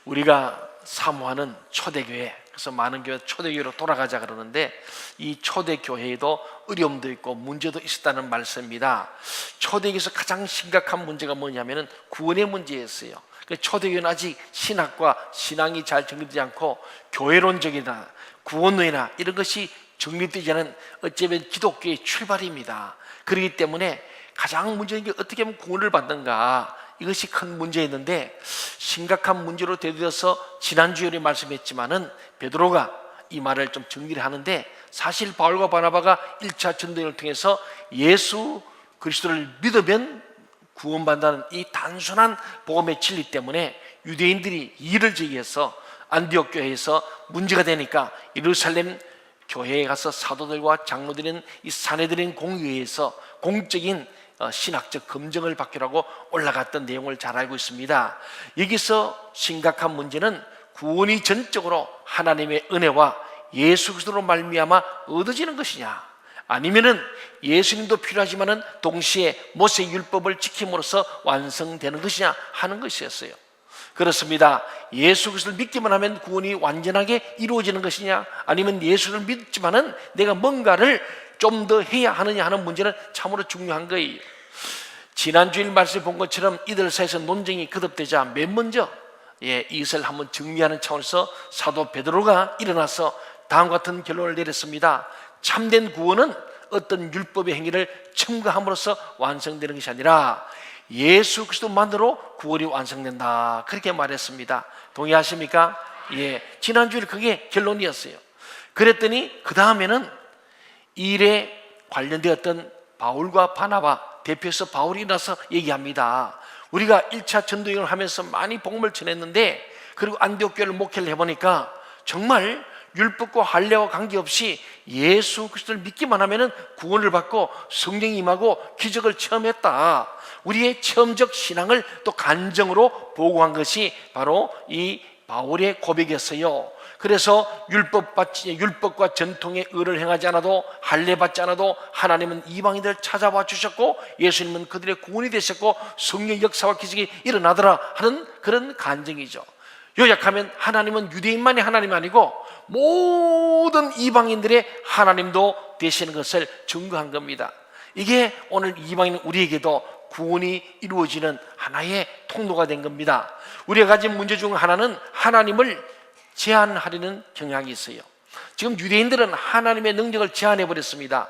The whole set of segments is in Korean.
우리가 사모하는 초대교회, 그래서 많은 교회 초대교회로 돌아가자 그러는데 이 초대교회에도 어려움도 있고 문제도 있었다는 말씀입니다. 초대교회에서 가장 심각한 문제가 뭐냐면 구원의 문제였어요. 초대교회는 아직 신학과 신앙이 잘 정립되지 않고 교회론적이나 구원론이나 이런 것이 정립되지 않은 어쩌면 기독교의 출발입니다. 그렇기 때문에 가장 문제인 게 어떻게 하면 구원을 받는가, 이것이 큰 문제였는데 심각한 문제로 대두해서 지난주에 우리 말씀했지만은 베드로가 이 말을 좀 정리를 하는데, 사실 바울과 바나바가 1차 전도행을 통해서 예수 그리스도를 믿으면 구원받는다는 이 단순한 복음의 진리 때문에 유대인들이 이를 제기해서 안디옥 교회에서 문제가 되니까 예루살렘 교회에 가서 사도들과 장로들인 이 사내들인 공의회에서 공적인 신학적 검증을 받기로 하고 올라갔던 내용을 잘 알고 있습니다. 여기서 심각한 문제는 구원이 전적으로 하나님의 은혜와 예수 그리스도로 말미암아 얻어지는 것이냐, 아니면은 예수님도 필요하지만은 동시에 모세 율법을 지킴으로써 완성되는 것이냐 하는 것이었어요. 그렇습니다. 예수 그리스도를 믿기만 하면 구원이 완전하게 이루어지는 것이냐, 아니면 예수를 믿지만은 내가 뭔가를 좀 더 해야 하느냐 하는 문제는 참으로 중요한 거예요. 지난주일 말씀 본 것처럼 이들 사이에서 논쟁이 거듭되자 맨 먼저 이것을 한번 정리하는 차원에서 사도 베드로가 일어나서 다음과 같은 결론을 내렸습니다. 참된 구원은 어떤 율법의 행위를 첨가함으로써 완성되는 것이 아니라 예수 그리스도만으로 구원이 완성된다, 그렇게 말했습니다. 동의하십니까? 지난주에 그게 결론이었어요. 그랬더니 그 다음에는 이 일에 관련되었던 바울과 바나바, 대표해서 바울이 일어나서 얘기합니다. 우리가 1차 전도여행을 하면서 많이 복음을 전했는데, 그리고 안디옥 교회를 목회를 해보니까 정말 율법과 할례와 관계없이 예수 그리스도를 믿기만 하면은 구원을 받고 성령이 임하고 기적을 체험했다. 우리의 체험적 신앙을 또 간증으로 보고한 것이 바로 이 바울의 고백이었어요. 그래서 율법과 전통의 의를 행하지 않아도, 할례 받지 않아도 하나님은 이방인들 찾아와 주셨고 예수님은 그들의 구원이 되셨고 성령 역사와 기적이 일어나더라 하는 그런 간증이죠. 요약하면 하나님은 유대인만이 하나님이 아니고 모든 이방인들의 하나님도 되시는 것을 증거한 겁니다. 이게 오늘 이방인 우리에게도 구원이 이루어지는 하나의 통로가 된 겁니다. 우리가 가진 문제 중 하나는 하나님을 제한하려는 경향이 있어요. 지금 유대인들은 하나님의 능력을 제한해버렸습니다.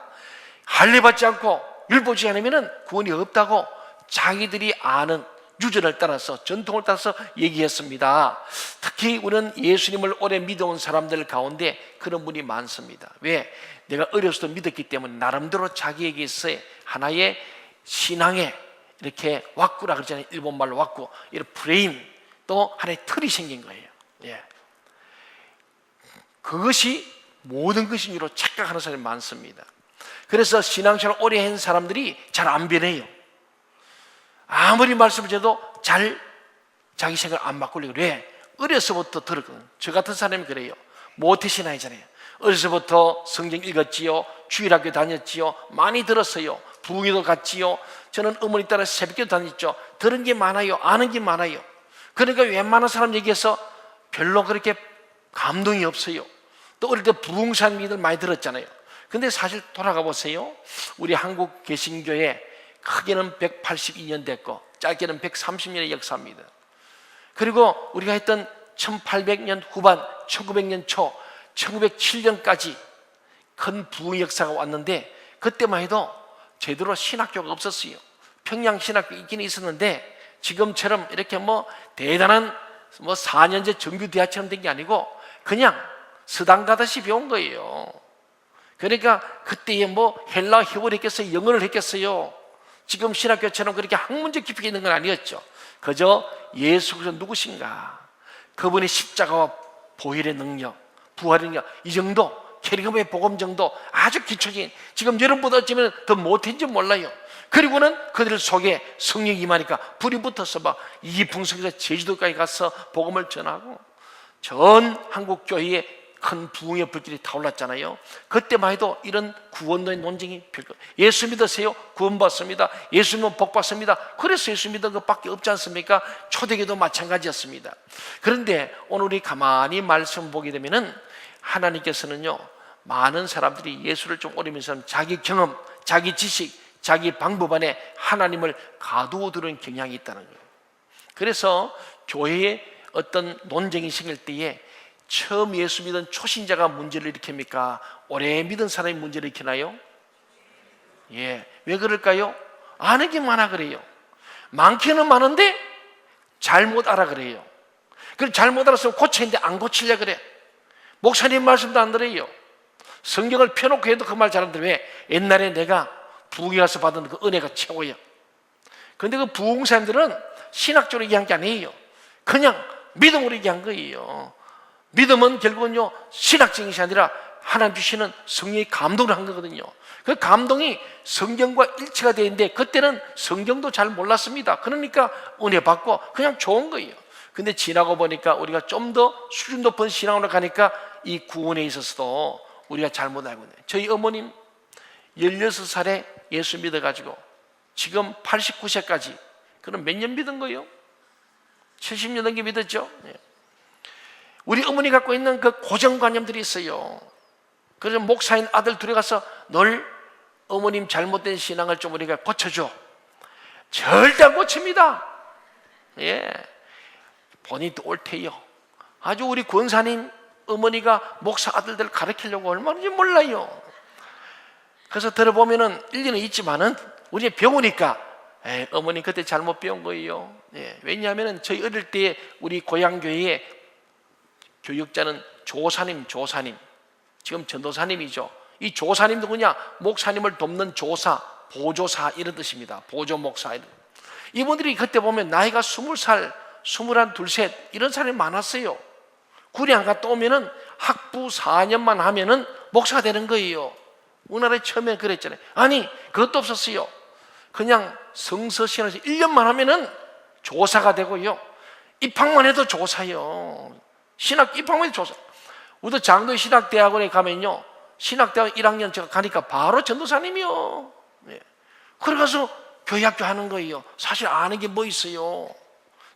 할례 받지 않고 율법지 않으면 구원이 없다고 자기들이 아는 유전을 따라서, 전통을 따라서 얘기했습니다. 특히 우리는 예수님을 오래 믿어온 사람들 가운데 그런 분이 많습니다. 왜? 내가 어려서도 믿었기 때문에 나름대로 자기에게서의 하나의 신앙의 이렇게 왁구라 그러잖아요. 일본말로 왁구, 이런 프레임, 또 하나의 틀이 생긴 거예요. 그것이 모든 것인 줄로 착각하는 사람이 많습니다. 그래서 신앙생활 오래 한 사람들이 잘 안 변해요. 아무리 말씀을 해도 잘 자기 생각을 안 바꾸려고 그래. 어려서부터 들었거든. 저 같은 사람이 그래요. 모태신앙이잖아요. 어려서부터 성경 읽었지요, 주일학교 다녔지요, 많이 들었어요, 부흥회도 갔지요, 저는 어머니 따라 새벽기도 다녔죠. 들은 게 많아요, 아는 게 많아요. 그러니까 웬만한 사람 얘기해서 별로 그렇게 감동이 없어요. 또 어릴 때 부흥산 얘기들 많이 들었잖아요. 근데 사실 돌아가 보세요. 우리 한국 개신교회 크게는 182년 됐고 짧게는 130년의 역사입니다. 그리고 우리가 했던 1800년 후반, 1900년 초, 1907년까지 큰 부흥 역사가 왔는데, 그때만 해도 제대로 신학교가 없었어요. 평양 신학교 있긴 있었는데 지금처럼 이렇게 대단한 4년제 정규대학처럼 된 게 아니고 그냥 서당 가듯이 배운 거예요. 그러니까 그때에 헬라 히브리 했겠어요, 영어를 했겠어요. 지금 신학교처럼 그렇게 학문적 깊이가 있는 건 아니었죠. 그저 예수 그리스도 누구신가, 그분의 십자가와 보혈의 능력, 부활의 능력, 이 정도, 캐리그의 복음 정도, 아주 기초적인, 지금 여러분보다 어쩌면 더 못했는지 몰라요. 그리고는 그들 속에 성령이 임하니까 불이 붙어서 이기풍성에서 제주도까지 가서 복음을 전하고 전 한국 교회에 큰 부흥의 불길이 타올랐잖아요. 그때만 해도 이런 구원의 논쟁이 펼쳐. 예수 믿으세요? 구원받습니다. 예수 믿으면 복받습니다. 그래서 예수 믿는 것밖에 없지 않습니까? 초대교도 마찬가지였습니다. 그런데 오늘 우리 가만히 말씀 보게 되면은 하나님께서는요, 많은 사람들이 예수를 좀 오래면서 자기 경험, 자기 지식, 자기 방법 안에 하나님을 가두어 두는 경향이 있다는 거예요. 그래서 교회에 어떤 논쟁이 생길 때에 처음 예수 믿은 초신자가 문제를 일으킵니까? 오래 믿은 사람이 문제를 일으키나요? 예, 왜 그럴까요? 아는 게 많아 그래요. 많기는 많은데 잘못 알아 그래요. 그럼 잘못 알았으면 고치는데 안 고치려 그래. 목사님 말씀도 안 들어요. 성경을 펴놓고 해도 그 말 잘 안 들어요. 왜? 옛날에 내가 부흥에 가서 받은 그 은혜가 최고예요. 그런데 그 부흥사님들은 신학적으로 얘기한 게 아니에요. 그냥 믿음으로 얘기한 거예요. 믿음은 결국은요, 신학적인 것이 아니라 하나님 주시는 성령의 감동을 한 거거든요. 그 감동이 성경과 일치가 되어 있는데 그때는 성경도 잘 몰랐습니다. 그러니까 은혜 받고 그냥 좋은 거예요. 근데 지나고 보니까 우리가 좀 더 수준 높은 신앙으로 가니까 이 구원에 있어서도 우리가 잘못 알고 있네요. 저희 어머님 16살에 예수 믿어가지고 지금 89세까지 그럼 몇 년 믿은 거예요? 70년 넘게 믿었죠? 우리 어머니 갖고 있는 그 고정관념들이 있어요. 그래서 목사인 아들 둘이 가서 널 어머님 잘못된 신앙을 좀 우리가 고쳐줘. 절대 안 고칩니다. 예, 본인도 옳대요. 아주 우리 권사님 어머니가 목사 아들들 가르치려고 얼마나 몰라요. 그래서 들어보면은 일리는 있지만은 우리 배우니까 어머니 그때 잘못 배운 거예요. 예, 왜냐하면은 저희 어릴 때 우리 고향교회에 교육자는 조사님, 지금 전도사님이죠. 이 조사님도 그냥 목사님을 돕는 조사, 보조사 이런 뜻입니다. 보조 목사. 이분들이 그때 보면 나이가 20살, 21, 2셋 이런 사람이 많았어요. 군에 안 갔다 오면은 학부 4년만 하면은 목사가 되는 거예요. 우리나라에 처음에 그랬잖아요. 아니, 그것도 없었어요. 그냥 성서신학에서 1년만 하면은 조사가 되고요. 입학만 해도 조사요. 신학 입학만 해도 조사. 우리도 장도의 신학대학원에 가면요, 신학대학 1학년 제가 가니까 바로 전도사님이요. 네. 그래 가서 교회학교 하는 거예요. 사실 아는 게 뭐 있어요.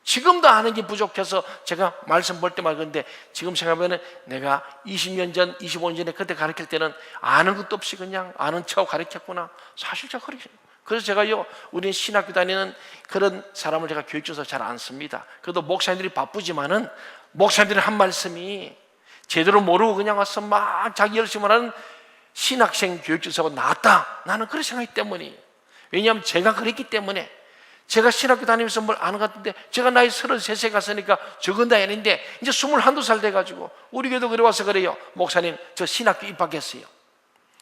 지금도 아는 게 부족해서 제가 말씀 볼 때마다 그런데 지금 생각하면 내가 20년 전, 25년 전에 그때 가르칠 때는 아는 것도 없이 그냥 아는 척 가르쳤구나. 사실 제가 그렇게. 그래서 제가요, 우리 신학교 다니는 그런 사람을 제가 교육줘서 잘 안 씁니다. 그래도 목사님들이 바쁘지만은 목사님들이 한 말씀이 제대로 모르고 그냥 와서 막 자기 열심을 하는 신학생 교육줘서가 낫다. 나는 그런 생각이기 때문에. 왜냐하면 제가 그랬기 때문에. 제가 신학교 다니면서 뭘 아는 것 같은데 제가 나이 33세 갔으니까 적은 나이 아닌데 이제 21, 2살 돼가지고 우리 교회도 그래 와서 그래요. 목사님 저 신학교 입학했어요.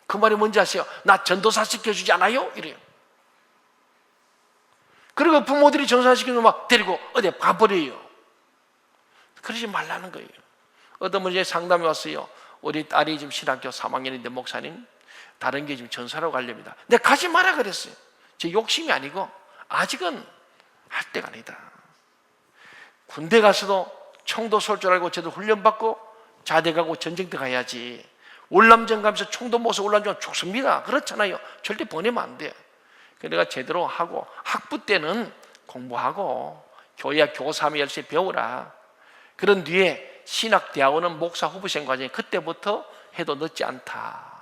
그 말이 뭔지 아세요? 나 전도사 시켜주지 않아요? 이래요. 그리고 부모들이 전도사 시키면 막 데리고 어디 가버려요. 그러지 말라는 거예요. 어떤 분이 상담에 왔어요. 우리 딸이 지금 신학교 3학년인데 목사님 다른 게 지금 전사로 가렵니다. 내가 가지 마라 그랬어요. 제 욕심이 아니고 아직은 할 때가 아니다. 군대 가서도 총도 쏠 줄 알고 제대로 훈련받고 자대 가고 전쟁터 가야지. 월남전 가면서 총도 못 쏘고 월남전 죽습니다. 그렇잖아요. 절대 보내면 안 돼요. 그러니까 제대로 하고 학부 때는 공부하고 교회와 교사하면 열심히 배우라. 그런 뒤에 신학대학원은 목사 후보생 과정에 그때부터 해도 늦지 않다.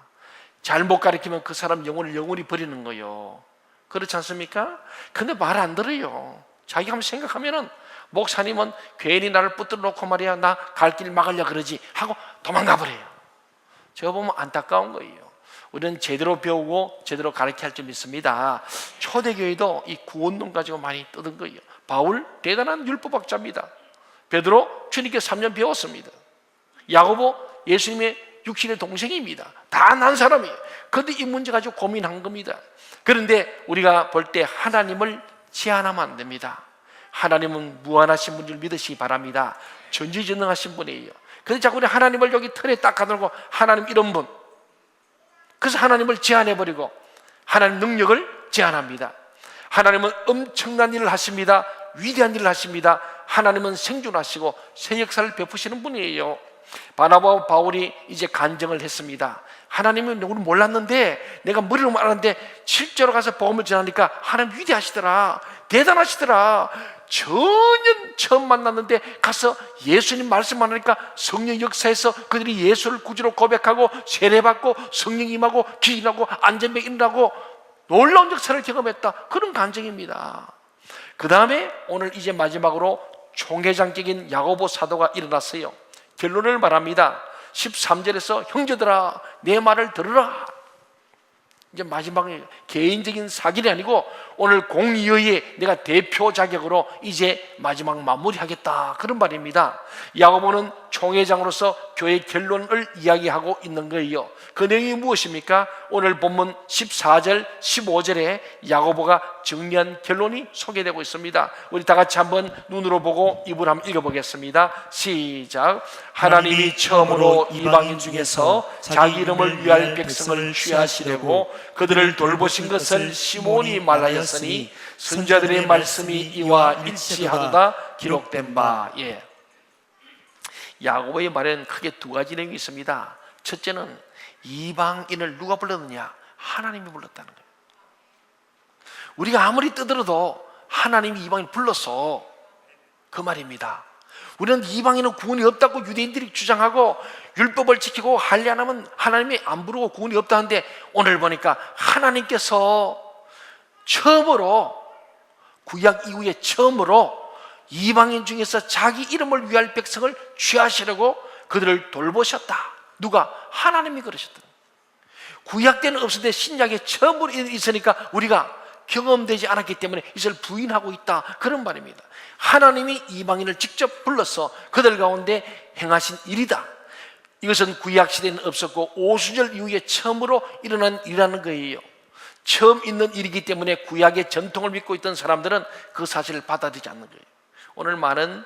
잘못 가르치면 그 사람 영혼을 영원히 버리는 거예요. 그렇지 않습니까? 근데 말 안 들어요. 자기가 한번 생각하면은 목사님은 괜히 나를 붙들어 놓고 말이야 나 갈 길 막으려 그러지 하고 도망가 버려요. 제가 보면 안타까운 거예요. 우리는 제대로 배우고 제대로 가르쳐야 할 줄 믿습니다. 초대교회도 이 구원론 가지고 많이 떠든 거예요. 바울 대단한 율법학자입니다. 베드로 주님께 3년 배웠습니다. 야고보 예수님의 육신의 동생입니다. 다 난 사람이에요. 그런데 이 문제 가지고 고민한 겁니다. 그런데 우리가 볼 때 하나님을 제한하면 안 됩니다. 하나님은 무한하신 분을 믿으시기 바랍니다. 전지전능하신 분이에요. 그런데 자꾸 우리 하나님을 여기 틀에 딱 가두고 하나님 이런 분, 그래서 하나님을 제한해버리고 하나님 능력을 제한합니다. 하나님은 엄청난 일을 하십니다. 위대한 일을 하십니다. 하나님은 생존하시고 새 역사를 베푸시는 분이에요. 바나바와 바울이 이제 간증을 했습니다. 하나님은 우리 몰랐는데 내가 머리로 알았는데 실제로 가서 복음을 전하니까 하나님 위대하시더라, 대단하시더라. 전혀 처음 만났는데 가서 예수님 말씀하니까 성령 역사에서 그들이 예수를 구주로 고백하고 세례받고 성령 임하고 기인하고 안전병 일어나고 놀라운 역사를 경험했다. 그런 간증입니다. 그 다음에 오늘 이제 마지막으로 총회장적인 야고보 사도가 일어났어요. 결론을 말합니다. 13절에서 형제들아 내 말을 들으라. 이제 마지막에 개인적인 사길이 아니고 오늘 공의회의 내가 대표 자격으로 이제 마지막 마무리하겠다, 그런 말입니다. 야고보는 총회장으로서 교회 결론을 이야기하고 있는 거예요. 그 내용이 무엇입니까? 오늘 본문 14절 15절에 야고보가 정리한 결론이 소개되고 있습니다. 우리 다 같이 한번 눈으로 보고 입을 한번 읽어보겠습니다. 시작. 하나님이 처음으로 이방인 중에서 자기 이름을 위할 백성을 취하시려고 그들을 돌보신 것을 시몬이 말하였으니 선자들의 말씀이 이와 일치하도다 기록된 바. 야고보의 말에는 크게 두 가지 내용이 있습니다. 첫째는 이방인을 누가 불렀느냐? 하나님이 불렀다는 거예요. 우리가 아무리 떠들어도 하나님이 이방인을 불렀어, 그 말입니다. 우리는 이방인은 구원이 없다고 유대인들이 주장하고 율법을 지키고 할례 안 하면 하나님이 안 부르고 구원이 없다 하는데 오늘 보니까 하나님께서 처음으로, 구약 이후에 처음으로 이방인 중에서 자기 이름을 위할 백성을 취하시려고 그들을 돌보셨다. 누가? 하나님이 그러셨다. 구약 때는 없었는데 신약에 처음으로 있으니까 우리가 경험되지 않았기 때문에 이것을 부인하고 있다, 그런 말입니다. 하나님이 이방인을 직접 불러서 그들 가운데 행하신 일이다. 이것은 구약 시대에는 없었고 오순절 이후에 처음으로 일어난 일이라는 거예요. 처음 있는 일이기 때문에 구약의 전통을 믿고 있던 사람들은 그 사실을 받아들이지 않는 거예요. 오늘 많은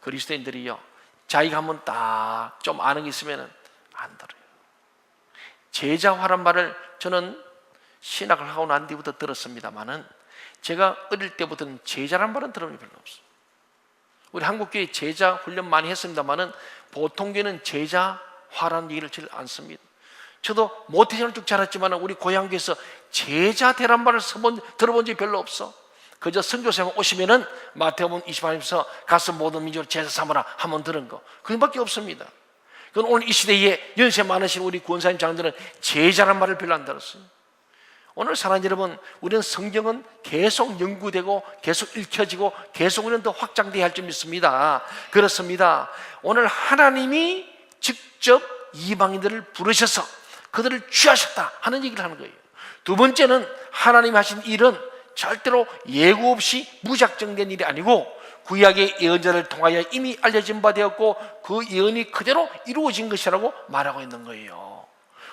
그리스도인들이요, 자기가 한번 딱 좀 아는 게 있으면 안 들어요. 제자화란 말을 저는 신학을 하고 난 뒤부터 들었습니다만은 제가 어릴 때부터는 제자란 말은 들어본 게 별로 없어요. 우리 한국교회 제자 훈련 많이 했습니다만은 보통 교회는 제자화라는 얘기를 잘 안 씁니다. 저도 모태신을 쭉 자랐지만 우리 고향교회에서 제자 되란 말을 들어본 적이 별로 없어. 그저 선교사님 오시면은 마태복음 28장에서 가서 모든 민족을 제자 삼으라 한번 들은 거, 그것밖에 없습니다. 그건 오늘 이 시대에 연세 많으신 우리 권사님 장들은 제자란 말을 별로 안 들었어요. 오늘 사랑하는 여러분, 우리는 성경은 계속 연구되고 계속 읽혀지고 계속 우리는 더 확장돼야 할 줄 믿습니다. 그렇습니다. 오늘 하나님이 직접 이방인들을 부르셔서 그들을 취하셨다 하는 얘기를 하는 거예요. 두 번째는 하나님이 하신 일은 절대로 예고 없이 무작정된 일이 아니고 구약의 예언자를 통하여 이미 알려진 바 되었고 그 예언이 그대로 이루어진 것이라고 말하고 있는 거예요.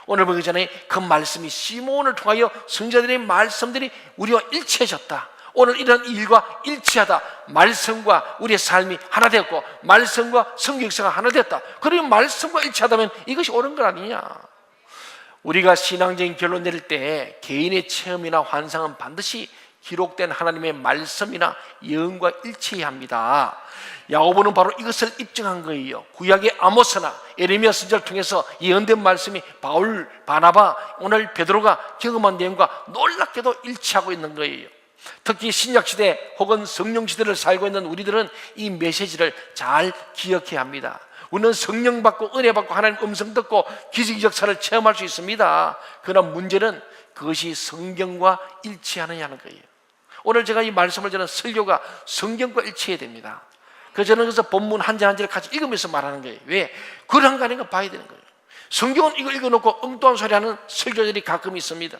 오늘 보기 전에 그 말씀이 시몬을 통하여 성자들의 말씀들이 우리와 일치해졌다. 오늘 이런 일과 일치하다. 말씀과 우리의 삶이 하나 되었고 말씀과 성경사가 하나 되었다. 그리고 말씀과 일치하다면 이것이 옳은 것 아니냐. 우리가 신앙적인 결론 내릴 때 개인의 체험이나 환상은 반드시 기록된 하나님의 말씀이나 예언과 일치해야 합니다. 야고보는 바로 이것을 입증한 거예요. 구약의 아모스나 예레미야 선지자를 통해서 예언된 말씀이 바울, 바나바, 오늘 베드로가 경험한 내용과 놀랍게도 일치하고 있는 거예요. 특히 신약시대 혹은 성령시대를 살고 있는 우리들은 이 메시지를 잘 기억해야 합니다. 우리는 성령 받고 은혜 받고 하나님 음성 듣고 기적 역사를 체험할 수 있습니다. 그러나 문제는 그것이 성경과 일치하느냐는 거예요. 오늘 제가 이 말씀을 저는 설교가 성경과 일치해야 됩니다. 그래서 저는 그래서 본문 한 절 한 절 같이 읽으면서 말하는 거예요. 왜? 그런 거 아닌가 봐야 되는 거예요. 성경은 이걸 읽어놓고 엉뚱한 소리 하는 설교들이 가끔 있습니다.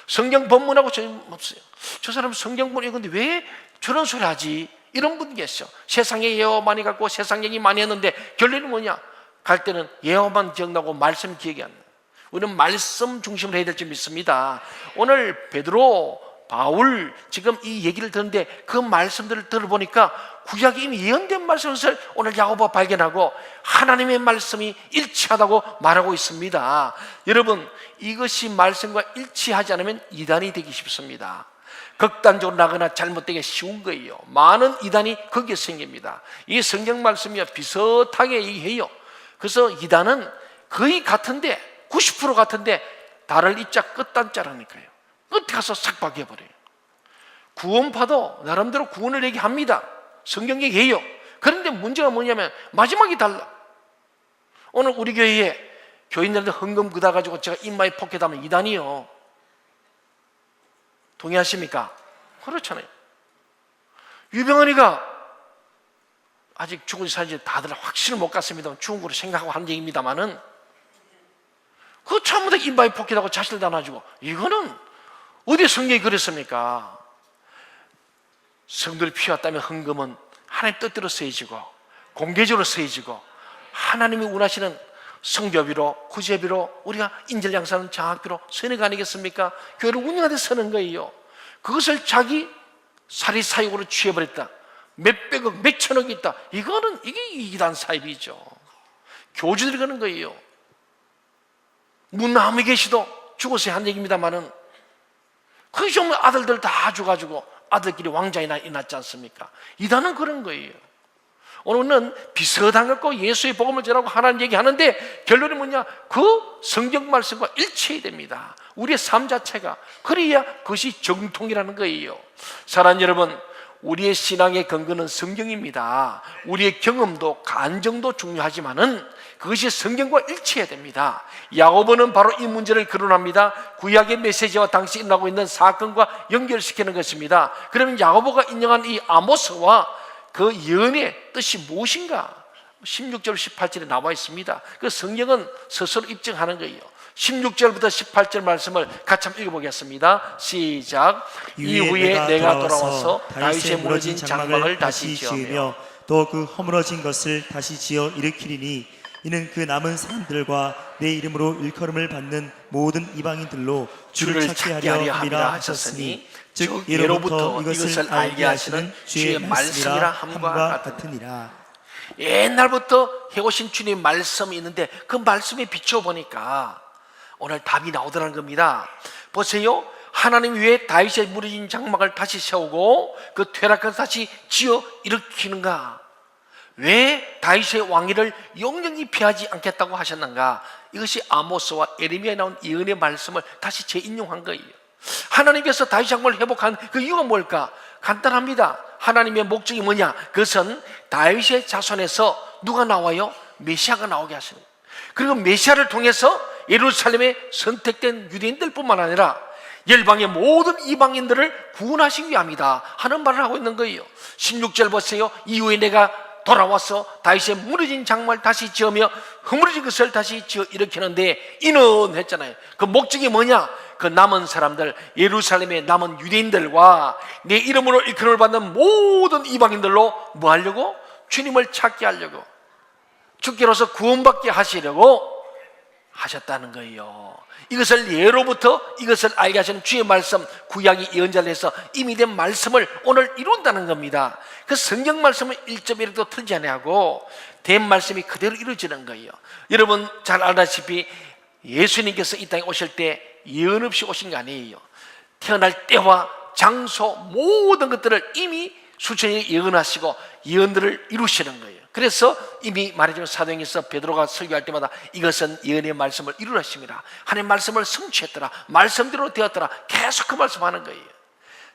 성경 본문하고 없어요. 저 사람은 성경 본문 읽었는데 왜 저런 소리 하지? 이런 분이 계셔. 세상에 예화 많이 갖고 세상 얘기 많이 했는데 결론이 뭐냐? 갈 때는 예화만 기억나고 말씀 기억이 안 나요. 우리는 말씀 중심으로 해야 될 줄 믿습니다. 오늘 베드로, 바울 지금 이 얘기를 듣는데 그 말씀들을 들어보니까 구약에 이미 예언된 말씀을 오늘 야고보가 발견하고 하나님의 말씀이 일치하다고 말하고 있습니다. 여러분, 이것이 말씀과 일치하지 않으면 이단이 되기 쉽습니다. 극단적으로 나거나 잘못되기 쉬운 거예요. 많은 이단이 거기에 생깁니다. 이 성경 말씀이 비슷하게 얘기해요. 그래서 이단은 거의 같은데 90% 같은데 달을 이자 끝단자라니까요. 끝에 가서 싹 바뀌어버려요. 구원파도 나름대로 구원을 얘기합니다. 성경 얘기해요. 그런데 문제가 뭐냐면 마지막이 달라. 오늘 우리 교회에 교인들한테 헌금 그다 가지고 제가 입마에 포켓하면 이단이요. 동의하십니까? 그렇잖아요. 유병헌이가 아직 죽은 지 사는지 다들 확실히 못 갔습니다. 죽은 거로 생각하고 하는 얘기입니다만은 그 처음부터 입마에 포켓하고 자식들 다 놔주고 이거는 어디 성경이 그랬습니까? 성도를 피웠다면 헌금은 하나님 뜻대로 쓰여지고 공개적으로 쓰여지고 하나님이 원하시는 성교비로 구제비로 우리가 인질양사는 장학비로 쓰는 거 아니겠습니까? 교회를 운영하는 데 쓰는 거예요. 그것을 자기 사리사욕으로 취해버렸다. 몇백억 몇천억이 있다. 이게 이단 사입이죠. 교주들이 그러는 거예요. 문나무에 계시도 죽었어야 한 얘기입니다만은 그 정도 아들들 다 죽어가지고 아들끼리 왕자이 났지 않습니까? 이단은 그런 거예요. 오늘은 비슷한 것과 예수의 복음을 전하고 하나님 얘기하는데 결론이 뭐냐? 그 성경 말씀과 일치해야 됩니다. 우리의 삶 자체가. 그래야 그것이 정통이라는 거예요. 사랑하는 여러분, 우리의 신앙의 근거는 성경입니다. 우리의 경험도 간정도 중요하지만은 그것이 성경과 일치해야 됩니다. 야고보는 바로 이 문제를 거론합니다. 구약의 메시지와 당시 일어나고 있는 사건과 연결시키는 것입니다. 그러면 야고보가 인용한 이 아모스와 그 예언의 뜻이 무엇인가? 16절 18절에 나와 있습니다. 그 성경은 스스로 입증하는 거예요. 16절부터 18절 말씀을 같이 한번 읽어보겠습니다. 시작. 이후에 내가 돌아와서 다윗의 무너진 장막을 다시 지으며 또 그 허물어진 것을 다시 지어 일으키리니 이는 그 남은 사람들과 내 이름으로 일컬음을 받는 모든 이방인들로 주를 찾게 하려 함이라 하셨으니 즉 예로부터 이것을 알게 하시는 주의 말씀이라 함과 같으니라. 옛날부터 해오신 주님 말씀이 있는데 그 말씀에 비춰보니까 오늘 답이 나오더라는 겁니다. 보세요. 하나님 위에 다윗의 무너진 장막을 다시 세우고 그 퇴락한 다시 지어 일으키는가? 왜 다윗의 왕위를 영영히 피하지 않겠다고 하셨는가? 이것이 아모스와 에레미야에 나온 예언의 말씀을 다시 재인용한 거예요. 하나님께서 다윗 장막을 회복한 그 이유가 뭘까? 간단합니다. 하나님의 목적이 뭐냐? 그것은 다윗의 자손에서 누가 나와요? 메시아가 나오게 하시는 거예요. 그리고 메시아를 통해서 예루살렘에 선택된 유대인들 뿐만 아니라 열방의 모든 이방인들을 구원하시기 위함이다 하는 말을 하고 있는 거예요. 16절 보세요. 이후에 내가 돌아와서 다윗의 무너진 장막을 다시 지으며 허물어진 것을 다시 지어 일으키는데 이는 했잖아요. 그 목적이 뭐냐? 그 남은 사람들, 예루살렘의 남은 유대인들과 내 이름으로 일컬음을 받는 모든 이방인들로 뭐 하려고? 주님을 찾게 하려고, 주께로서 구원받게 하시려고 하셨다는 거예요. 이것을 예로부터 이것을 알게 하시는 주의 말씀, 구약이 예언자를 해서 이미 된 말씀을 오늘 이룬다는 겁니다. 그 성경 말씀은 1.1도 틀지 아니하고 된 말씀이 그대로 이루어지는 거예요. 여러분 잘 알다시피 예수님께서 이 땅에 오실 때 예언 없이 오신 게 아니에요. 태어날 때와 장소 모든 것들을 이미 수천이 예언하시고 예언들을 이루시는 거예요. 그래서 이미 말해준 사도행전에서 베드로가 설교할 때마다 이것은 예언의 말씀을 이루라십니다. 하나님의 말씀을 성취했더라, 말씀대로 되었더라, 계속 그 말씀하는 거예요.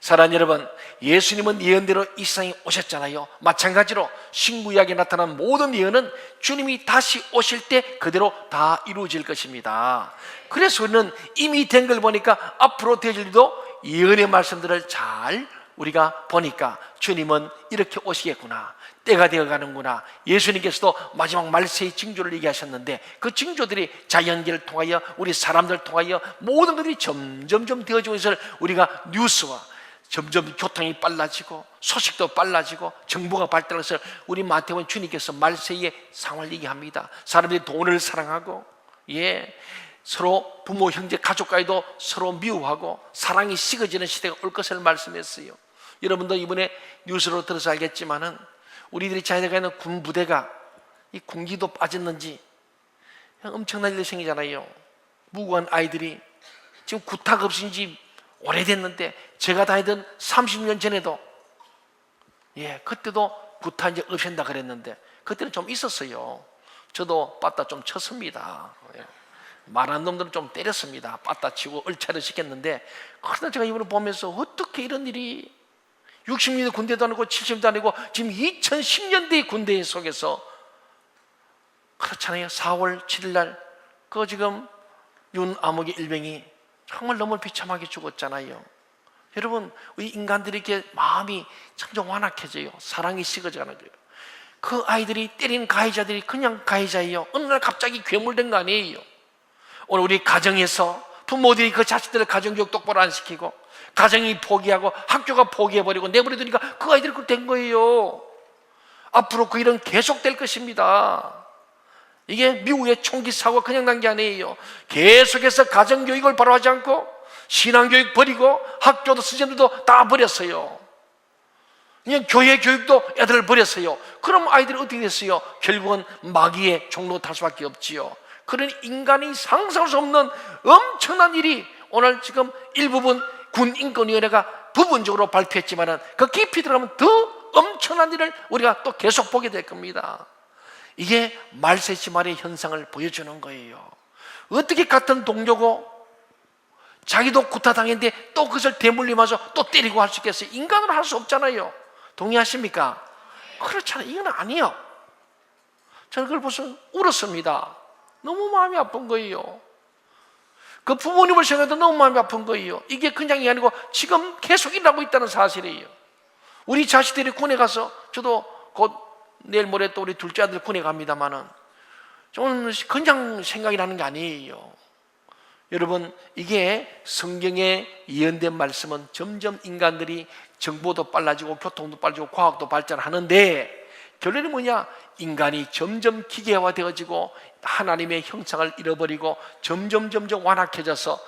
사랑하는 여러분, 예수님은 예언대로 이 세상에 오셨잖아요. 마찬가지로 신구약에 나타난 모든 예언은 주님이 다시 오실 때 그대로 다 이루어질 것입니다. 그래서 우리는 이미 된 걸 보니까 앞으로 될 일도 예언의 말씀들을 잘 우리가 보니까 주님은 이렇게 오시겠구나, 때가 되어가는구나. 예수님께서도 마지막 말세의 징조를 얘기하셨는데 그 징조들이 자연계를 통하여 우리 사람들을 통하여 모든 것들이 점점점 되어지고 있을 우리가 뉴스와 점점 교통이 빨라지고 소식도 빨라지고 정보가 발달해서 우리 마태복음 주님께서 말세의 상황을 얘기합니다. 사람들이 돈을 사랑하고 서로 부모 형제 가족과도 서로 미워하고 사랑이 식어지는 시대가 올 것을 말씀했어요. 여러분도 이번에 뉴스로 들어서 알겠지만은 우리들이 자녀가 있는 군 부대가 이 군기도 빠졌는지 엄청난 일이 생기잖아요. 무고한 아이들이 지금 구탁 없인 지 오래됐는데 제가 다니던 30년 전에도 그때도 구타 이제 없앤다 그랬는데 그때는 좀 있었어요. 저도 빠따 좀 쳤습니다. 말한 놈들은 좀 때렸습니다. 빠따 치고 얼차려 시켰는데, 그러다 제가 이번에 보면서 어떻게 이런 일이 60년대 군대도 아니고 70년도 아니고 지금 2010년대 군대 속에서 그렇잖아요. 4월 7일 날 그 지금 윤암흑의 일병이 정말 너무 비참하게 죽었잖아요. 여러분, 우리 인간들이 이렇게 마음이 점점 완악해져요. 사랑이 식어져가는 거예요. 그 아이들이 때린 가해자들이 그냥 가해자예요. 어느 날 갑자기 괴물된 거 아니에요. 오늘 우리 가정에서 부모들이 그 자식들을 가정교육 똑바로 안 시키고, 가정이 포기하고 학교가 포기해버리고 내버려두니까 그 아이들이 그렇게 된 거예요. 앞으로 그 일은 계속될 것입니다. 이게 미국의 총기 사고가 그냥 난 게 아니에요. 계속해서 가정교육을 바로 하지 않고 신앙교육 버리고 학교도 선생님들도 다 버렸어요. 그냥 교회 교육도 애들을 버렸어요. 그럼 아이들이 어떻게 됐어요? 결국은 마귀의 종로 탈 수밖에 없지요. 그런 인간이 상상할 수 없는 엄청난 일이 오늘 지금 일부분 군인권위원회가 부분적으로 발표했지만은 그 깊이 들어가면 더 엄청난 일을 우리가 또 계속 보게 될 겁니다. 이게 말세지말의 현상을 보여주는 거예요. 어떻게 같은 동료고 자기도 구타당했는데 또 그것을 대물림하면서 또 때리고 할 수 있겠어요? 인간으로 할 수 없잖아요. 동의하십니까? 그렇잖아요. 이건 아니에요. 저는 그걸 벌써 울었습니다. 너무 마음이 아픈 거예요. 그 부모님을 생각해도 너무 마음이 아픈 거예요. 이게 그냥이 아니고 지금 계속 일하고 있다는 사실이에요. 우리 자식들이 군에 가서, 저도 곧 내일 모레 또 우리 둘째 아들 군에 갑니다만은 저는 그냥 생각이 나는 게 아니에요. 여러분, 이게 성경에 예언된 말씀은 점점 인간들이 정보도 빨라지고 교통도 빨라지고 과학도 발전하는데 결론이 뭐냐? 인간이 점점 기계화 되어지고 하나님의 형상을 잃어버리고 점점 완악해져서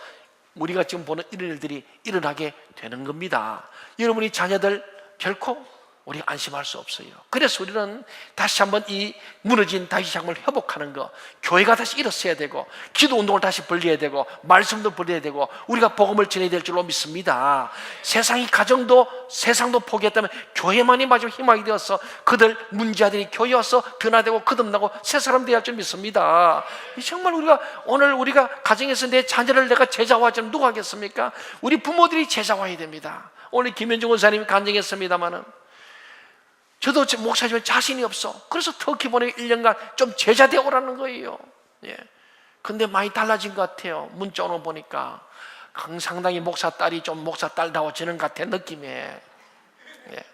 우리가 지금 보는 이런 일들이 일어나게 되는 겁니다. 여러분이 자녀들 결코 우리가 안심할 수 없어요. 그래서 우리는 다시 한번 이 무너진 다윗 장을 회복하는 거, 교회가 다시 일어서야 되고 기도 운동을 다시 벌려야 되고 말씀도 벌려야 되고 우리가 복음을 전해야 될 줄로 믿습니다. 세상이 가정도 세상도 포기했다면 교회만이 마지막 희망이 되어서 그들 문제아들이 교회 와서 변화되고 거듭나고 새 사람 되어야 할 줄 믿습니다. 정말 오늘 우리가 가정에서 내 자녀를 내가 제자화하자면 누가 하겠습니까? 우리 부모들이 제자화해야 됩니다. 오늘 김현중 원사님이 간증했습니다마는 저도 목사님은 자신이 없어. 그래서 터키 보내고 1년간 좀 제자되어 오라는 거예요. 예. 근데 많이 달라진 것 같아요. 문자 오는 거 보니까 상당히 목사 딸이 좀 목사 딸다워지는 것 같아, 느낌에. 예.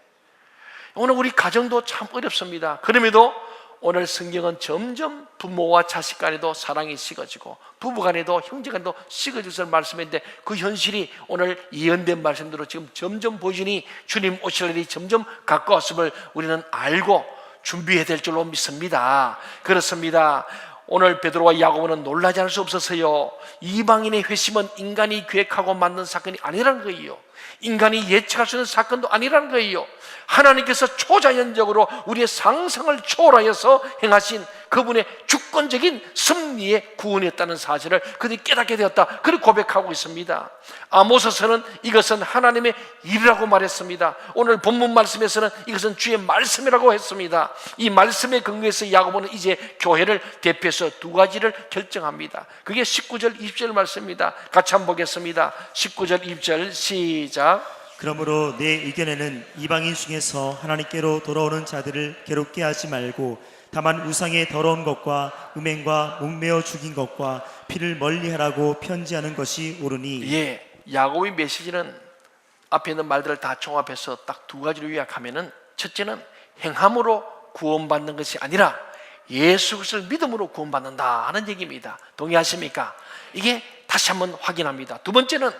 오늘 우리 가정도 참 어렵습니다. 그럼에도 오늘 성경은 점점 부모와 자식 간에도 사랑이 식어지고 부부 간에도 형제 간에도 식어질 것을 말씀했는데 그 현실이 오늘 예언된 말씀대로 지금 점점 보시니 주님 오실 날이 점점 가까웠음을 우리는 알고 준비해야 될 줄로 믿습니다. 그렇습니다. 오늘 베드로와 야고보는 놀라지 않을 수 없어서요. 이방인의 회심은 인간이 계획하고 만든 사건이 아니라는 거예요. 인간이 예측할 수 있는 사건도 아니라는 거예요. 하나님께서 초자연적으로 우리의 상상을 초월하여서 행하신 그분의 주권적인 섭리의 구원이었다는 사실을 그들이 깨닫게 되었다. 그렇게 고백하고 있습니다. 아모스서는 이것은 하나님의 일이라고 말했습니다. 오늘 본문 말씀에서는 이것은 주의 말씀이라고 했습니다. 이 말씀에 근거해서 야고보는 이제 교회를 대표해서 두 가지를 결정합니다. 그게 19절 20절 말씀입니다. 같이 한번 보겠습니다. 19절 20절 시작. 그러므로 내 의견에는 이방인 중에서 하나님께로 돌아오는 자들을 괴롭게 하지 말고 다만 우상의 더러운 것과 음행과 목매어 죽인 것과 피를 멀리하라고 편지하는 것이 옳으니. 예, 야고보의 메시지는 앞에 있는 말들을 다 종합해서 딱 두 가지로 요약하면은, 첫째는 행함으로 구원받는 것이 아니라 예수 그리스도를 믿음으로 구원받는다 하는 얘기입니다. 동의하십니까? 이게 다시 한번 확인합니다. 두 번째는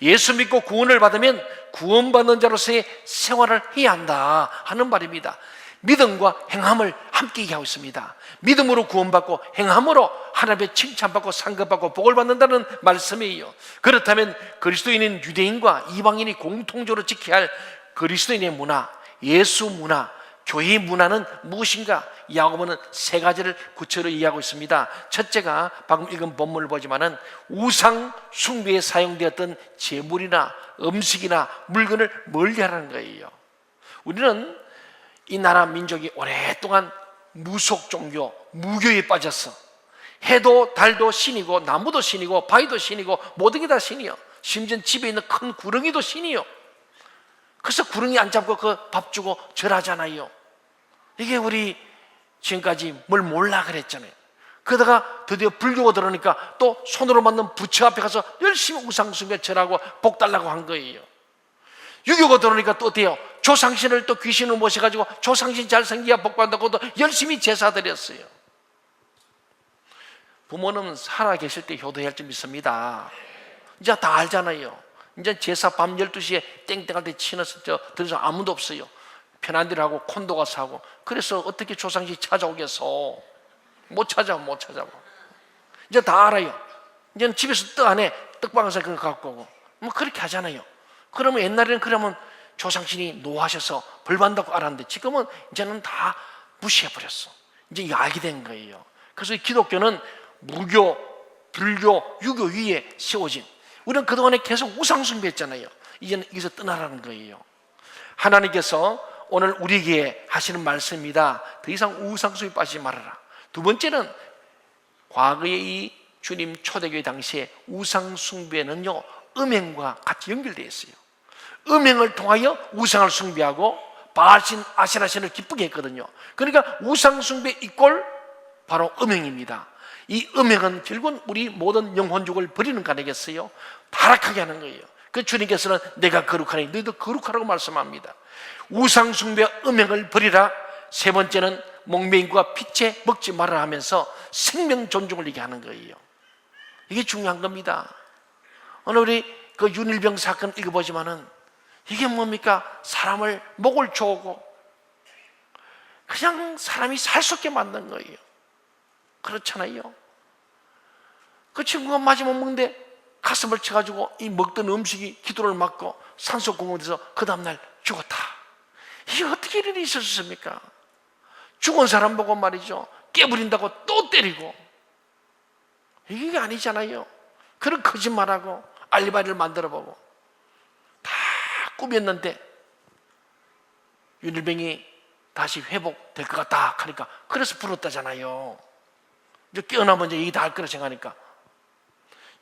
예수 믿고 구원을 받으면 구원받는 자로서의 생활을 해야 한다 하는 말입니다. 믿음과 행함을 함께 얘기하고 있습니다. 믿음으로 구원받고 행함으로 하나님의 칭찬받고 상급받고 복을 받는다는 말씀이에요. 그렇다면 그리스도인인 유대인과 이방인이 공통적으로 지켜야 할 그리스도인의 문화, 예수 문화, 교회의 문화는 무엇인가? 야고보는 세 가지를 구체로 이해하고 있습니다. 첫째가 방금 읽은 본문을 보지만은 우상 숭배에 사용되었던 제물이나 음식이나 물건을 멀리하라는 거예요. 우리는 이 나라 민족이 오랫동안 무속 종교, 무교에 빠졌어. 해도 달도 신이고 나무도 신이고 바위도 신이고 모든 게 다 신이요. 심지어 집에 있는 큰 구렁이도 신이요. 그래서 구렁이 안 잡고 그 밥 주고 절하잖아요. 이게 우리 지금까지 뭘 몰라 그랬잖아요. 그러다가 드디어 불교가 들어오니까 또 손으로 만든 부처 앞에 가서 열심히 우상숭배 절하고 복 달라고 한 거예요. 유교가 들어오니까 또 어때요? 조상신을 또 귀신을 모셔가지고 조상신 잘생기야 복 받는다고 또 열심히 제사 드렸어요. 부모는 살아계실 때 효도해야 할 줄 믿습니다. 이제 다 알잖아요. 이제 제사 밤 12시에 땡땡할 때 치너서 들어서 아무도 없어요. 편한 대로 하고 콘도 가서 하고. 그래서 어떻게 조상신 찾아오겠어? 못 찾아. 이제 다 알아요. 이제는 집에서 떡 안에 떡방에서 그거 갖고 오고 뭐 그렇게 하잖아요. 그러면 옛날에는 그러면 조상신이 노하셔서 벌 받는다고 알았는데 지금은 이제는 다 무시해버렸어. 이제 이거 알게 된 거예요. 그래서 기독교는 무교, 불교, 유교 위에 세워진, 우리는 그동안에 계속 우상숭배했잖아요. 이제는 여기서 떠나라는 거예요. 하나님께서 오늘 우리에게 하시는 말씀입니다. 더 이상 우상숭배에 빠지지 말아라. 두 번째는 과거의 이 주님 초대교회 당시에 우상숭배는요 음행과 같이 연결되어 있어요. 음행을 통하여 우상을 숭배하고 바알신, 아세라신을 기쁘게 했거든요. 그러니까 우상숭배 이꼴 바로 음행입니다. 이 음행은 결국은 우리 모든 영혼족을 버리는 거 아니겠어요? 타락하게 하는 거예요. 그 주님께서는 내가 거룩하니 너희도 거룩하라고 말씀합니다. 우상숭배 음행을 버리라. 세 번째는 목매인과 피채 먹지 말아라 하면서 생명 존중을 얘기하는 거예요. 이게 중요한 겁니다. 오늘 우리 그 윤일병 사건 읽어보지만은 이게 뭡니까? 사람을 목을 조고 그냥 사람이 살 수 없게 만든 거예요. 그렇잖아요. 그 친구가 마지막 먹는데 가슴을 쳐가지고 이 먹던 음식이 기도를 막고 산소 공급돼서 그 다음날 죽었다. 이게 어떻게 이런 일이 있을 수 있습니까? 죽은 사람 보고 말이죠, 깨부린다고 또 때리고, 이게 아니잖아요. 그런 거짓말하고 알리바이를 만들어보고 다 꾸몄는데 윤일병이 다시 회복될 것 같다 하니까 그래서 불었다잖아요. 이제 깨어나면 이제 얘기 다 할 거라 생각하니까.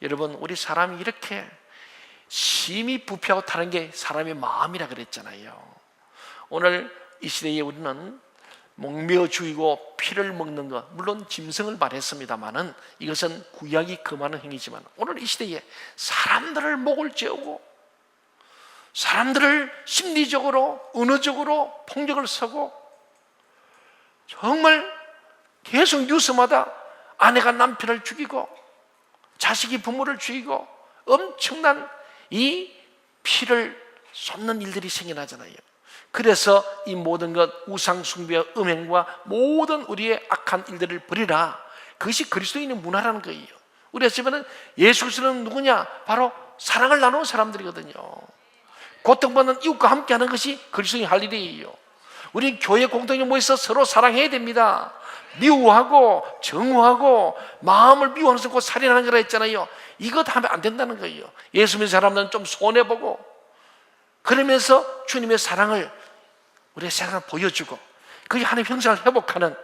여러분, 우리 사람이 이렇게 심히 부패하고 타는 게 사람의 마음이라 그랬잖아요. 오늘 이 시대에 우리는 목매어 죽이고 피를 먹는 것, 물론 짐승을 말했습니다마는 이것은 구약이 금하는 행위지만 오늘 이 시대에 사람들을 목을 재우고 사람들을 심리적으로 은어적으로 폭력을 쓰고 정말 계속 뉴스마다 아내가 남편을 죽이고 자식이 부모를 죽이고 엄청난 이 피를 쏟는 일들이 생겨나잖아요. 그래서 이 모든 것 우상숭배와 음행과 모든 우리의 악한 일들을 버리라. 그것이 그리스도인의 문화라는 거예요. 우리가 지금은 예수 그리스도는 누구냐? 바로 사랑을 나누는 사람들이거든요. 고통받는 이웃과 함께하는 것이 그리스도인이 할 일이에요. 우리 교회 공동체 모여서 서로 사랑해야 됩니다. 미워하고 정오하고 마음을 미워하는 것을 살인하는 거라 했잖아요. 이거 하면 안 된다는 거예요. 예수 믿는 사람들은 좀 손해보고 그러면서 주님의 사랑을 우리의 세상을 보여주고 그게 하나님의 형상을 회복하는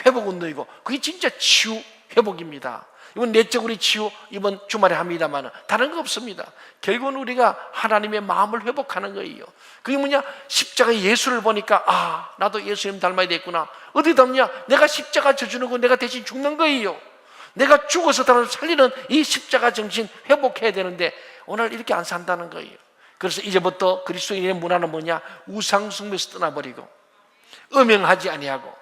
회복운동이고 그게 진짜 치유 회복입니다. 이건 내적으로 치유 이번 주말에 합니다만 다른 거 없습니다. 결국은 우리가 하나님의 마음을 회복하는 거예요. 그게 뭐냐? 십자가의 예수를 보니까 아, 나도 예수님 닮아야 되겠구나. 어디 닮냐? 내가 십자가 져주는 거 내가 대신 죽는 거예요. 내가 죽어서 다른 살리는 이 십자가 정신 회복해야 되는데 오늘 이렇게 안 산다는 거예요. 그래서 이제부터 그리스도인의 문화는 뭐냐? 우상숭배에서 떠나버리고 음행하지 아니하고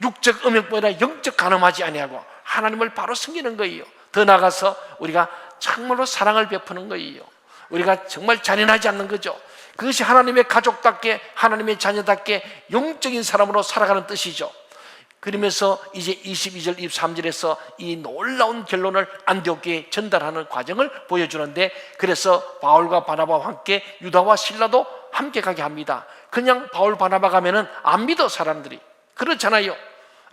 육적 음행뿐 아니라 영적 간음하지 아니하고 하나님을 바로 섬기는 거예요. 더 나아가서 우리가 정말로 사랑을 베푸는 거예요. 우리가 정말 잔인하지 않는 거죠. 그것이 하나님의 가족답게 하나님의 자녀답게 영적인 사람으로 살아가는 뜻이죠. 그러면서 이제 22절 23절에서 이 놀라운 결론을 안디옥에 전달하는 과정을 보여주는데 그래서 바울과 바나바와 함께 유다와 실라도 함께 가게 합니다. 그냥 바울 바나바 가면은 안 믿어 사람들이. 그렇잖아요.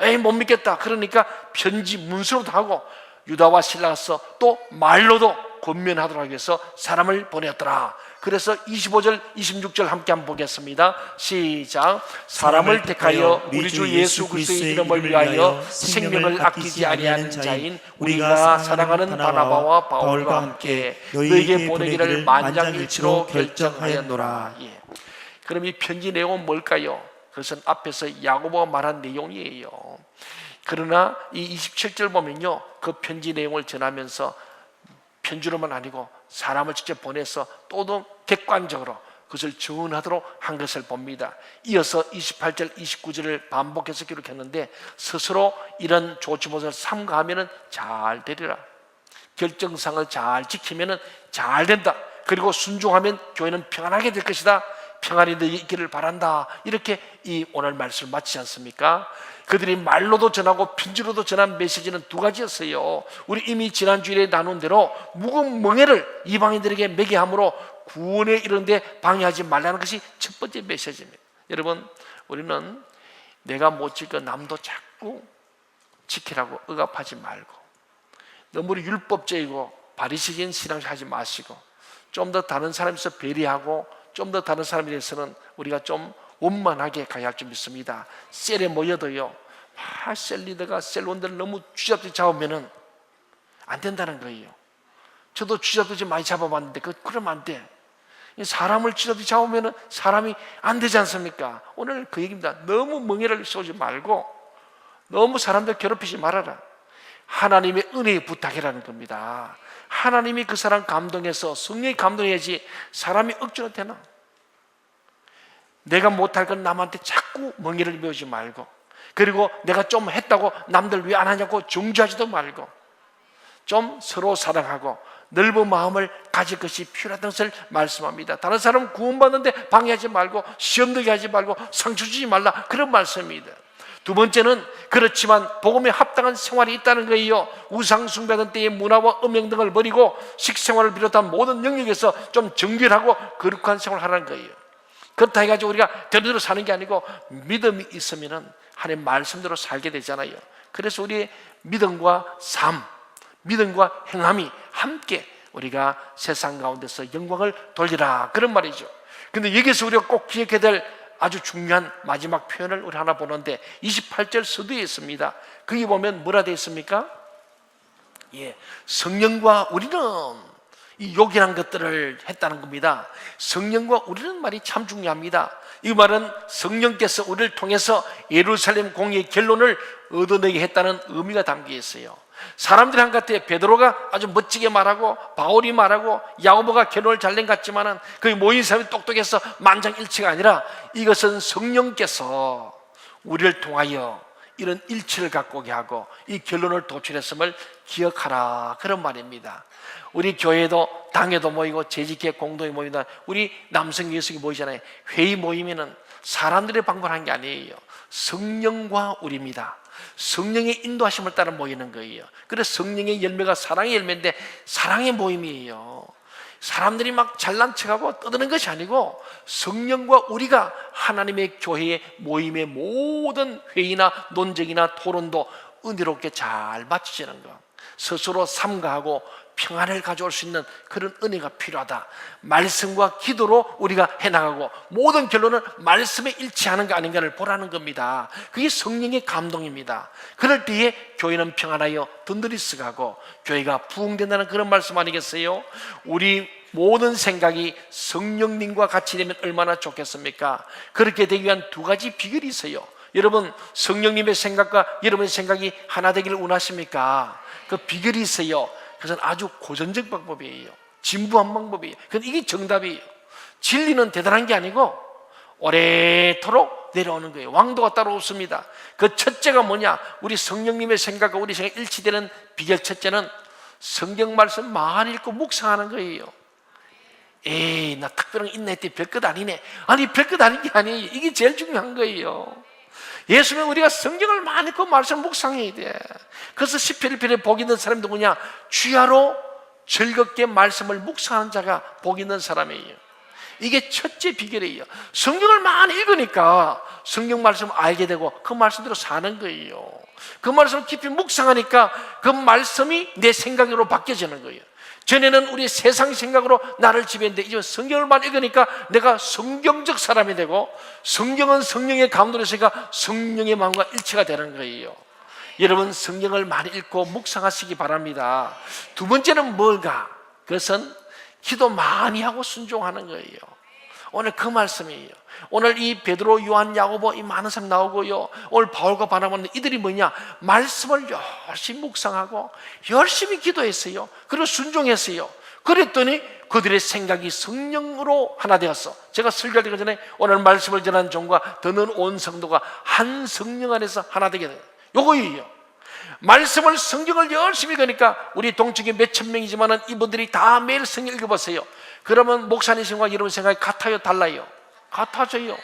에이 못 믿겠다. 그러니까 편지 문서로도 하고 유다와 실라 가서 또 말로도 권면하도록 해서 사람을 보냈더라. 그래서 25절, 26절 함께 한번 보겠습니다. 시작. 사람을 택하여 우리 주 예수 그리스도의 이름을 위하여 생명을 아끼지 아니하는 자인 우리가 사랑하는 바나바와 바울과 함께 너에게 보내기를 만장일치로 결정하였노라. 예. 그럼 이 편지 내용은 뭘까요? 그것은 앞에서 야고보가 말한 내용이에요. 그러나 이 27절 보면요, 그 편지 내용을 전하면서 편지로만 아니고 사람을 직접 보내서 또도 객관적으로 그것을 증언하도록 한 것을 봅니다. 이어서 28절, 29절을 반복해서 기록했는데 스스로 이런 조치못을 삼가하면 잘 되리라. 결정상을 잘 지키면 잘 된다. 그리고 순종하면 교회는 평안하게 될 것이다. 평안이 너희 있기를 바란다. 이렇게 이 오늘 말씀을 마치지 않습니까? 그들이 말로도 전하고 편지로도 전한 메시지는 두 가지였어요. 우리 이미 지난 주일에 나눈 대로 묵은 멍에를 이방인들에게 매게 함으로 구원에 이르는데 방해하지 말라는 것이 첫 번째 메시지입니다. 여러분, 우리는 내가 못 지켜 남도 자꾸 지키라고 억압하지 말고, 너무 율법적이고 바리새인 신앙을 하지 마시고, 좀 더 다른 사람에서 배려하고 좀 더 다른 사람에 대해서는 우리가 좀 원만하게 가야 할 줄 믿습니다. 셀에 모여도요, 셀 리더가 셀원들을 너무 쥐잡듯이 잡으면 안 된다는 거예요. 저도 쥐잡듯이 많이 잡아봤는데 그러면 안 돼. 사람을 쥐잡듯이 잡으면 사람이 안 되지 않습니까? 오늘 그 얘기입니다. 너무 멍에를 쏘지 말고 너무 사람들 괴롭히지 말아라. 하나님의 은혜의 부탁이라는 겁니다. 하나님이 그 사람 감동해서 성령이 감동해야지 사람이 억지로 되나? 내가 못할 건 남한테 자꾸 멍에를 메우지 말고, 그리고 내가 좀 했다고 남들 왜 안 하냐고 정죄하지도 말고, 좀 서로 사랑하고 넓은 마음을 가질 것이 필요하다는 것을 말씀합니다. 다른 사람 구원받는데 방해하지 말고 시험 들게 하지 말고 상처 주지 말라, 그런 말씀입니다. 두 번째는 그렇지만 복음에 합당한 생활이 있다는 거예요. 우상 숭배하던 때의 문화와 음행 등을 버리고 식생활을 비롯한 모든 영역에서 좀 정결하고 거룩한 생활을 하라는 거예요. 그렇다 해가지고 우리가 대로대로 사는 게 아니고 믿음이 있으면 하나님 말씀대로 살게 되잖아요. 그래서 우리의 믿음과 삶, 믿음과 행함이 함께 우리가 세상 가운데서 영광을 돌리라, 그런 말이죠. 근데 여기서 우리가 꼭 기억해야 될 아주 중요한 마지막 표현을 우리 하나 보는데 28절 서두에 있습니다. 거기 보면 뭐라 되어 있습니까? 예, 성령과 우리는 이 요긴한 것들을 했다는 겁니다. 성령과 우리는 말이 참 중요합니다. 이 말은 성령께서 우리를 통해서 예루살렘 공의의 결론을 얻어내게 했다는 의미가 담겨 있어요. 사람들이 한 것 같아요. 베드로가 아주 멋지게 말하고 바울이 말하고 야고보가 결론을 잘 낸 것 같지만은 거기 모인 사람이 똑똑해서 만장일치가 아니라 이것은 성령께서 우리를 통하여 이런 일치를 갖고 오게 하고 이 결론을 도출했음을 기억하라, 그런 말입니다. 우리 교회도 당회도 모이고 재직회 공동회 모이다. 우리 남성 예수기 모이잖아요. 회의 모이면은 사람들의 방문한 게 아니에요. 성령과 우리입니다. 성령의 인도하심을 따라 모이는 거예요. 그래서 성령의 열매가 사랑의 열매인데 사랑의 모임이에요. 사람들이 막 잘난 척하고 떠드는 것이 아니고 성령과 우리가 하나님의 교회의 모임의 모든 회의나 논쟁이나 토론도 은혜롭게 잘 마치시는 것, 스스로 삼가하고 평안을 가져올 수 있는 그런 은혜가 필요하다. 말씀과 기도로 우리가 해나가고 모든 결론은 말씀에 일치하는 거 아닌가를 보라는 겁니다. 그게 성령의 감동입니다. 그럴 때에 교회는 평안하여 든든히스가고 교회가 부흥된다는 그런 말씀 아니겠어요? 우리 모든 생각이 성령님과 같이 되면 얼마나 좋겠습니까? 그렇게 되기 위한 두 가지 비결이 있어요. 여러분, 성령님의 생각과 여러분의 생각이 하나 되기를 원하십니까? 그 비결이 있어요. 그것은 아주 고전적 방법이에요. 진부한 방법이에요. 그런데 이게 정답이에요. 진리는 대단한 게 아니고 오래도록 내려오는 거예요. 왕도가 따로 없습니다. 그 첫째가 뭐냐? 우리 성령님의 생각과 우리 생각이 일치되는 비결 첫째는 성경 말씀 많이 읽고 묵상하는 거예요. 에이, 나 특별한 거 있나 했더니 별것 아니네. 아니, 별것 아닌 게 아니에요. 이게 제일 중요한 거예요. 예수는 우리가 성경을 많이 읽고 말씀을 묵상해야 돼. 그래서 시편 1편에 복 있는 사람이 누구냐? 주야로 즐겁게 말씀을 묵상하는 자가 복 있는 사람이에요. 이게 첫째 비결이에요. 성경을 많이 읽으니까 성경 말씀을 알게 되고 그 말씀대로 사는 거예요. 그 말씀을 깊이 묵상하니까 그 말씀이 내 생각으로 바뀌어지는 거예요. 전에는 우리 세상 생각으로 나를 지배했는데 이제 성경을 많이 읽으니까 내가 성경적 사람이 되고, 성경은 성령의 감동을 했으니까 성령의 마음과 일치가 되는 거예요. 여러분, 성경을 많이 읽고 묵상하시기 바랍니다. 두 번째는 뭘까? 그것은 기도 많이 하고 순종하는 거예요. 오늘 그 말씀이에요. 오늘 이 베드로, 요한, 야고보 이 많은 사람 나오고요, 오늘 바울과 바나바는 이들이 뭐냐? 말씀을 열심히 묵상하고 열심히 기도했어요. 그리고 순종했어요. 그랬더니 그들의 생각이 성령으로 하나 되었어. 제가 설교하기 전에 오늘 말씀을 전한 종과 더는 온 성도가 한 성령 안에서 하나 되게 돼요. 요거예요. 말씀을, 성경을 열심히 읽으니까 우리 동쪽에 몇천 명이지만은 이분들이 다 매일 성경 읽어보세요. 그러면 목사님과 여러분 생각이 같아요, 달라요? 같아져요.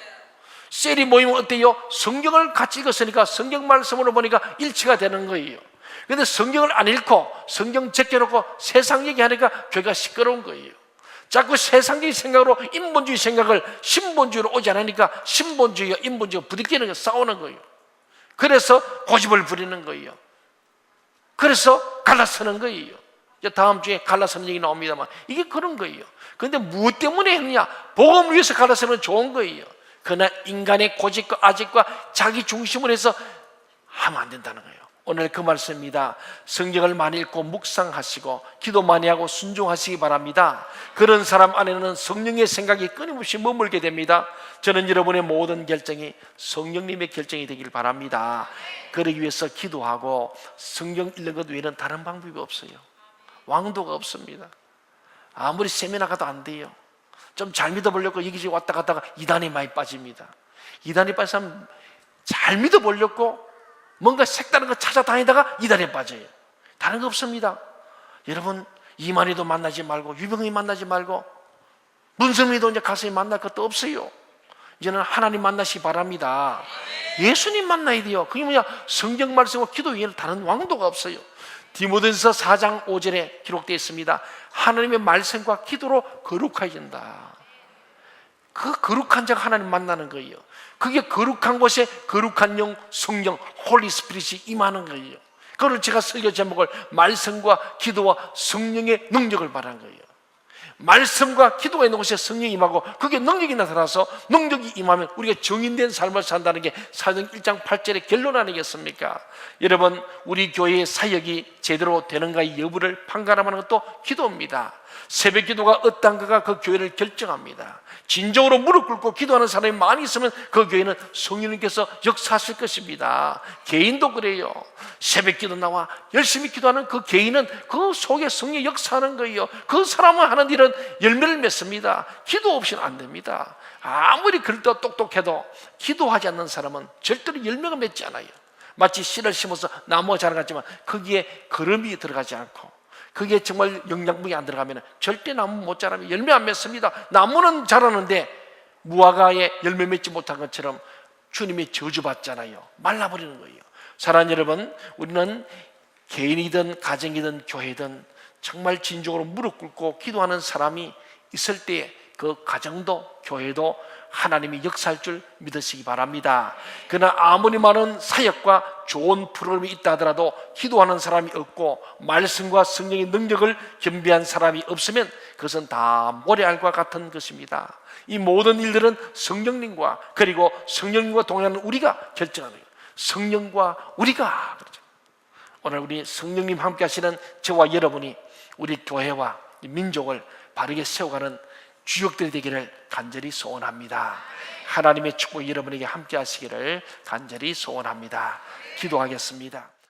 셀이 모이면 어때요? 성경을 같이 읽었으니까 성경 말씀으로 보니까 일치가 되는 거예요. 그런데 성경을 안 읽고 성경 제껴놓고 세상 얘기하니까 교회가 시끄러운 거예요. 자꾸 세상적인 생각으로 인본주의 생각을 신본주의로 오지 않으니까 신본주의와 인본주의가 부딪히는 거, 싸우는 거예요. 그래서 고집을 부리는 거예요. 그래서 갈라서는 거예요. 이제 다음 주에 갈라서는 얘기 나옵니다만 이게 그런 거예요. 그런데 무엇 때문에 했느냐? 복음을 위해서 갈라서는 좋은 거예요. 그러나 인간의 고집과 아집과 자기 중심을 해서 하면 안 된다는 거예요. 오늘 그 말씀입니다. 성경을 많이 읽고 묵상하시고 기도 많이 하고 순종하시기 바랍니다. 그런 사람 안에는 성령의 생각이 끊임없이 머물게 됩니다. 저는 여러분의 모든 결정이 성령님의 결정이 되길 바랍니다. 그러기 위해서 기도하고 성경 읽는 것 외에는 다른 방법이 없어요. 왕도가 없습니다. 아무리 세미나 가도 안 돼요. 좀 잘 믿어보려고 여기저기 왔다 갔다가 이단에 많이 빠집니다. 이단에 빠진 사람 잘 믿어보려고 뭔가 색다른 거 찾아다니다가 이단에 빠져요. 다른 거 없습니다. 여러분, 이만희도 만나지 말고 유병희 만나지 말고 문성민도 이제 가서 만날 것도 없어요. 이제는 하나님 만나시기 바랍니다. 예수님 만나야 돼요. 그게 뭐냐? 성경 말씀과 기도 외에는 다른 왕도가 없어요. 디모데전서 4장 5절에 기록되어 있습니다. 하나님의 말씀과 기도로 거룩해진다. 그 거룩한 자가 하나님 만나는 거예요. 그게 거룩한 곳에 거룩한 영, 성령, 홀리 스피릿이 임하는 거예요. 그걸 제가 설교 제목을 말씀과 기도와 성령의 능력을 말한 거예요. 말씀과 기도가 있는 곳에 성령이 임하고 그게 능력이 나타나서 능력이 임하면 우리가 정인된 삶을 산다는 게 사도행 1장 8절의 결론 아니겠습니까? 여러분, 우리 교회의 사역이 제대로 되는가의 여부를 판가름하는 것도 기도입니다. 새벽 기도가 어떤가가 그 교회를 결정합니다. 진정으로 무릎 꿇고 기도하는 사람이 많이 있으면 그 교회는 성령님께서 역사하실 것입니다. 개인도 그래요. 새벽 기도 나와 열심히 기도하는 그 개인은 그 속에 성령이 역사하는 거예요. 그 사람은 하는 일은 열매를 맺습니다. 기도 없이는 안 됩니다. 아무리 글도 똑똑해도 기도하지 않는 사람은 절대로 열매가 맺지 않아요. 마치 씨를 심어서 나무가 자라갔지만 거기에 거름이 들어가지 않고 그게 정말 영양분이 안 들어가면 절대 나무 못 자라면 열매 안 맺습니다. 나무는 자라는데 무화과에 열매 맺지 못한 것처럼 주님이 저주받잖아요. 말라버리는 거예요. 사랑하는 여러분, 우리는 개인이든 가정이든 교회든 정말 진정으로 무릎 꿇고 기도하는 사람이 있을 때 그 가정도 교회도 하나님이 역사할 줄 믿으시기 바랍니다. 그러나 아무리 많은 사역과 좋은 프로그램이 있다 하더라도 기도하는 사람이 없고 말씀과 성령의 능력을 겸비한 사람이 없으면 그것은 다 모래알과 같은 것입니다. 이 모든 일들은 성령님과 그리고 성령님과 동행하는 우리가 결정하는 거예요. 성령과 우리가 그렇죠. 오늘 우리 성령님 함께 하시는 저와 여러분이 우리 교회와 민족을 바르게 세워가는 주역들이 되기를 간절히 소원합니다. 하나님의 축복이 여러분에게 함께 하시기를 간절히 소원합니다. 기도하겠습니다.